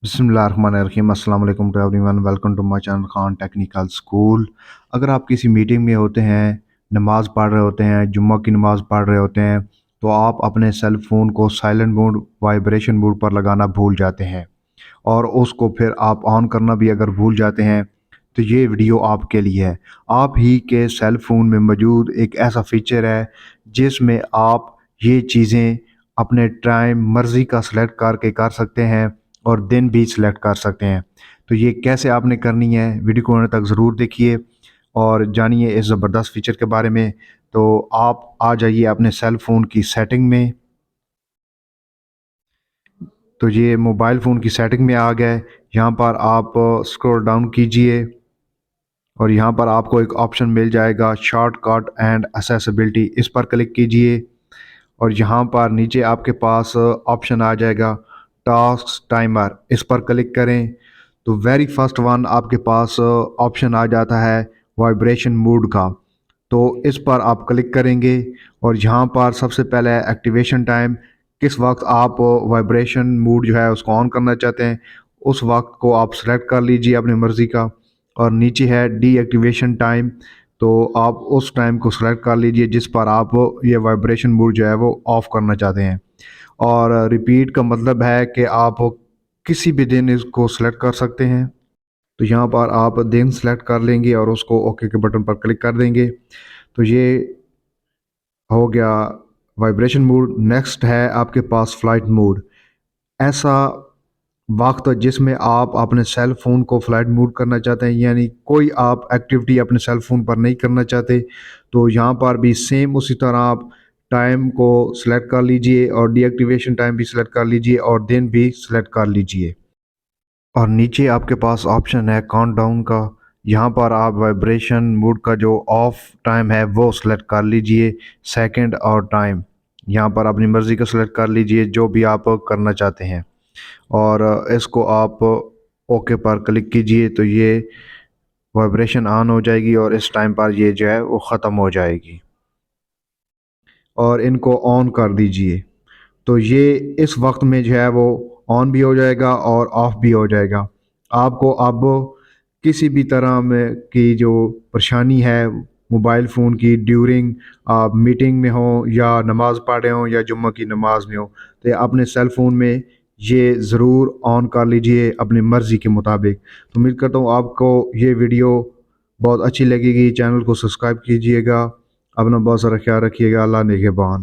बिस्मिल्लाहिर्रहमानिर्रहीम अस्सलाम वालेकुम to everyone. Welcome to my channel Khan technical school. अगर आप किसी मीटिंग में होते हैं, नमाज़ पढ़ रहे होते हैं, जुम्मा की नमाज़ पढ़ रहे होते हैं, तो आप अपने सेल फ़ोन को साइलेंट मोड वाइब्रेशन मोड पर लगाना भूल जाते हैं और उसको फिर आप ऑन करना भी अगर भूल जाते हैं, तो ये वीडियो आपके लिए है। आप ही के सेल फ़ोन में मौजूद एक ऐसा फ़ीचर है जिसमें आप ये चीज़ें अपने टाइम मर्ज़ी का सिलेक्ट करके कर सकते हैं और दिन भी सिलेक्ट कर सकते हैं। तो ये कैसे आपने करनी है, वीडियो को अंत तक ज़रूर देखिए और जानिए इस ज़बरदस्त फ़ीचर के बारे में। तो आप आ जाइए अपने सेल फ़ोन की सेटिंग में। तो ये मोबाइल फ़ोन की सेटिंग में आ गए। यहाँ पर आप स्क्रॉल डाउन कीजिए और यहाँ पर आपको एक ऑप्शन मिल जाएगा शॉर्टकट एंड एक्सेसिबिलिटी, इस पर क्लिक कीजिए और यहाँ पर नीचे आपके पास ऑप्शन आ जाएगा टास्क टाइमर, इस पर क्लिक करें तो वेरी फर्स्ट वन आपके पास ऑप्शन आ जाता है वाइब्रेशन मोड का। तो इस पर आप क्लिक करेंगे और यहाँ पर सबसे पहले एक्टिवेशन टाइम, किस वक्त आप वाइब्रेशन मोड जो है उसको ऑन करना चाहते हैं उस वक्त को आप सेलेक्ट कर लीजिए अपनी मर्ज़ी का। और नीचे है डीएक्टिवेशन टाइम, तो आप उस टाइम को सेलेक्ट कर लीजिए जिस पर आप ये वाइब्रेशन मोड जो है वो ऑफ़ करना चाहते हैं। और रिपीट का मतलब है कि आप किसी भी दिन इसको सेलेक्ट कर सकते हैं। तो यहाँ पर आप दिन सेलेक्ट कर लेंगे और उसको ओके के बटन पर क्लिक कर देंगे। तो ये हो गया वाइब्रेशन मोड। नेक्स्ट है आपके पास फ़्लाइट मोड, ऐसा वक्त जिसमें आप अपने सेल फ़ोन को फ़्लाइट मोड करना चाहते हैं, यानी कोई आप एक्टिविटी अपने सेल फ़ोन पर नहीं करना चाहते, तो यहाँ पर भी सेम उसी तरह आप टाइम को सिलेक्ट कर लीजिए और डीएक्टिवेशन टाइम भी सिलेक्ट कर लीजिए और दिन भी सिलेक्ट कर लीजिए। और नीचे आपके पास ऑप्शन है काउंटडाउन का, यहाँ पर आप वाइब्रेशन मोड का जो ऑफ टाइम है वो सिलेक्ट कर लीजिए, सेकंड और टाइम यहाँ पर अपनी मर्ज़ी का सिलेक्ट कर लीजिए जो भी आप करना चाहते हैं। और इसको आप ओके पर क्लिक कीजिए तो ये वाइब्रेशन ऑन हो जाएगी और इस टाइम पर ये जो है वो ख़त्म हो जाएगी। और इनको ऑन कर दीजिए तो ये इस वक्त में जो है वो ऑन भी हो जाएगा और ऑफ़ भी हो जाएगा। आपको अब किसी भी तरह में की जो परेशानी है मोबाइल फ़ोन की ड्यूरिंग आप मीटिंग में हो या नमाज़ पढ़ रहे हो या जुम्मा की नमाज में हो, तो अपने सेल फ़ोन में ये ज़रूर ऑन कर लीजिए अपनी मर्ज़ी के मुताबिक। तो उम्मीद करता हूँ आपको ये वीडियो बहुत अच्छी लगेगी। चैनल को सब्सक्राइब कीजिएगा। अपना बहुत सारा ख्याल रखिएगा। अल्लाह निगहबान।